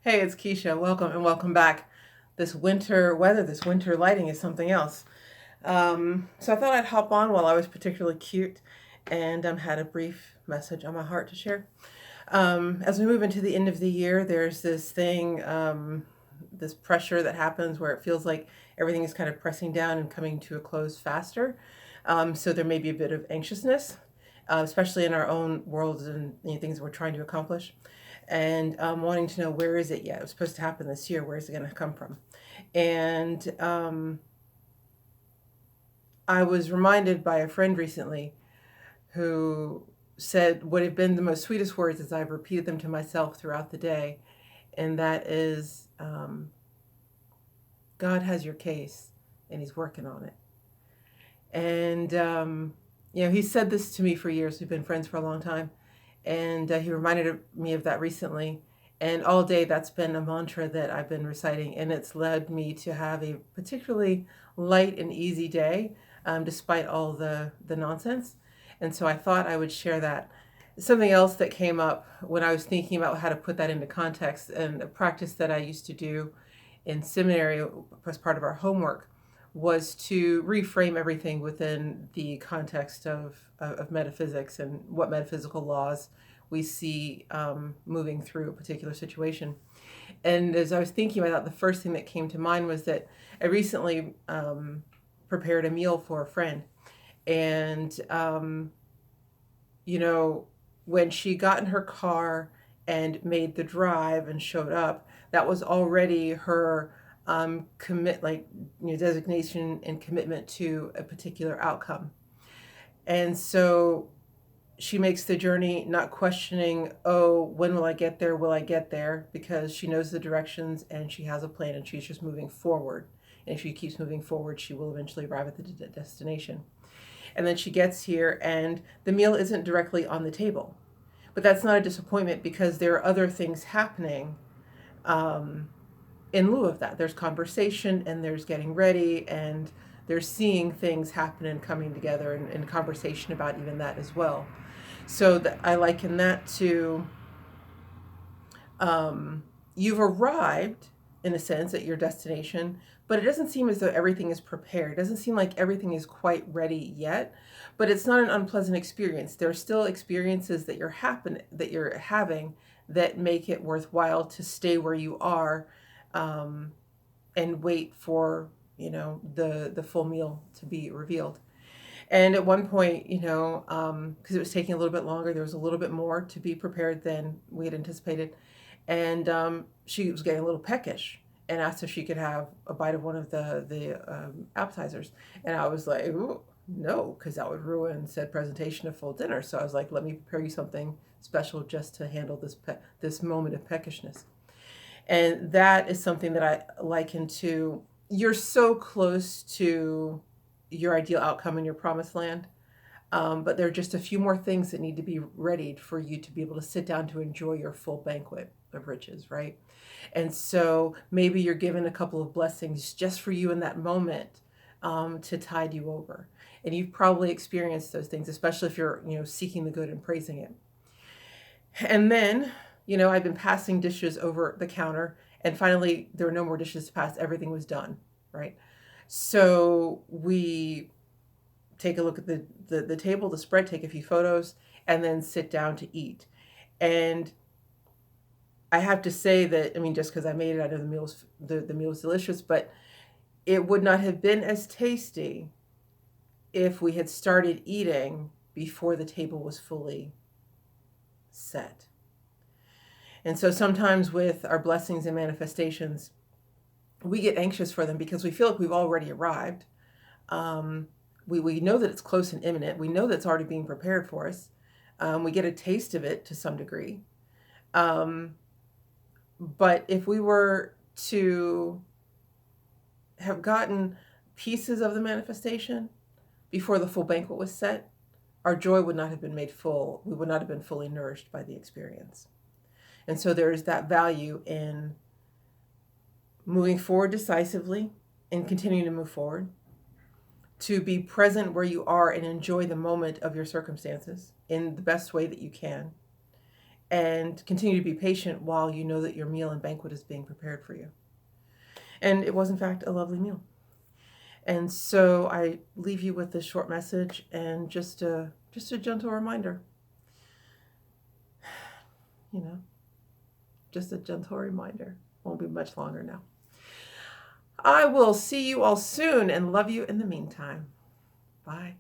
Hey, it's Keisha. Welcome and welcome back. This winter weather, this winter lighting is something else. So I thought I'd hop on while I was particularly cute and had a brief message on my heart to share. As we move into the end of the year, there's this thing, this pressure that happens where it feels like everything is kind of pressing down and coming to a close faster. So there may be a bit of anxiousness, especially in our own worlds and things we're trying to accomplish and wanting to know where is it yet? It was supposed to happen this year. Where is it going to come from? And I was reminded by a friend recently who said what have been the most sweetest words as I've repeated them to myself throughout the day, and that is, God has your case, and He's working on it. And He said this to me for years. We've been friends for a long time, and he reminded me of that recently. And all day, that's been a mantra that I've been reciting, and it's led me to have a particularly light and easy day, despite all the nonsense. And so I thought I would share that. Something else that came up when I was thinking about how to put that into context, and a practice that I used to do in seminary as part of our homework, was to reframe everything within the context of metaphysics and what metaphysical laws we see moving through a particular situation. And as I was thinking about that, the first thing that came to mind was that I recently prepared a meal for a friend. And, when she got in her car and made the drive and showed up, that was already her designation and commitment to a particular outcome. And so she makes the journey not questioning, oh, when will I get there? Will I get there? Because she knows the directions and she has a plan and she's just moving forward. And if she keeps moving forward, she will eventually arrive at the destination. And then she gets here and the meal isn't directly on the table. But that's not a disappointment because there are other things happening in lieu of that. There's conversation and there's getting ready and there's seeing things happen and coming together and conversation about even that as well. So I liken that to you've arrived in a sense at your destination, but it doesn't seem as though everything is prepared. It doesn't seem like everything is quite ready yet, but it's not an unpleasant experience. There are still experiences that you're having that make it worthwhile to stay where you are, and wait for the full meal to be revealed. And at one point, because it was taking a little bit longer, there was a little bit more to be prepared than we had anticipated. And she was getting a little peckish and asked if she could have a bite of one of the appetizers. And I was like, ooh, no, because that would ruin said presentation of full dinner. So I was like, let me prepare you something special just to handle this moment of peckishness. And that is something that I liken to you're so close to your ideal outcome in your promised land. But there are just a few more things that need to be readied for you to be able to sit down to enjoy your full banquet of riches, right? And so maybe you're given a couple of blessings just for you in that moment, to tide you over. And you've probably experienced those things, especially if you're, seeking the good and praising it. And then, I've been passing dishes over the counter, and finally, there were no more dishes to pass. Everything was done, right? So we take a look at the table, the spread, take a few photos, and then sit down to eat. And I have to say that, I mean, just because I made it, I know the meal was delicious, but it would not have been as tasty if we had started eating before the table was fully set. And so sometimes with our blessings and manifestations, we get anxious for them because we feel like we've already arrived. We know that it's close and imminent. We know that it's already being prepared for us. We get a taste of it to some degree. But if we were to have gotten pieces of the manifestation before the full banquet was set, our joy would not have been made full. We would not have been fully nourished by the experience. And so there is that value in moving forward decisively and continuing to move forward, to be present where you are and enjoy the moment of your circumstances in the best way that you can, and continue to be patient while you know that your meal and banquet is being prepared for you. And it was, in fact, a lovely meal. And so I leave you with this short message and just a gentle reminder. You know, just a gentle reminder. Won't be much longer now. I will see you all soon and love you in the meantime. Bye.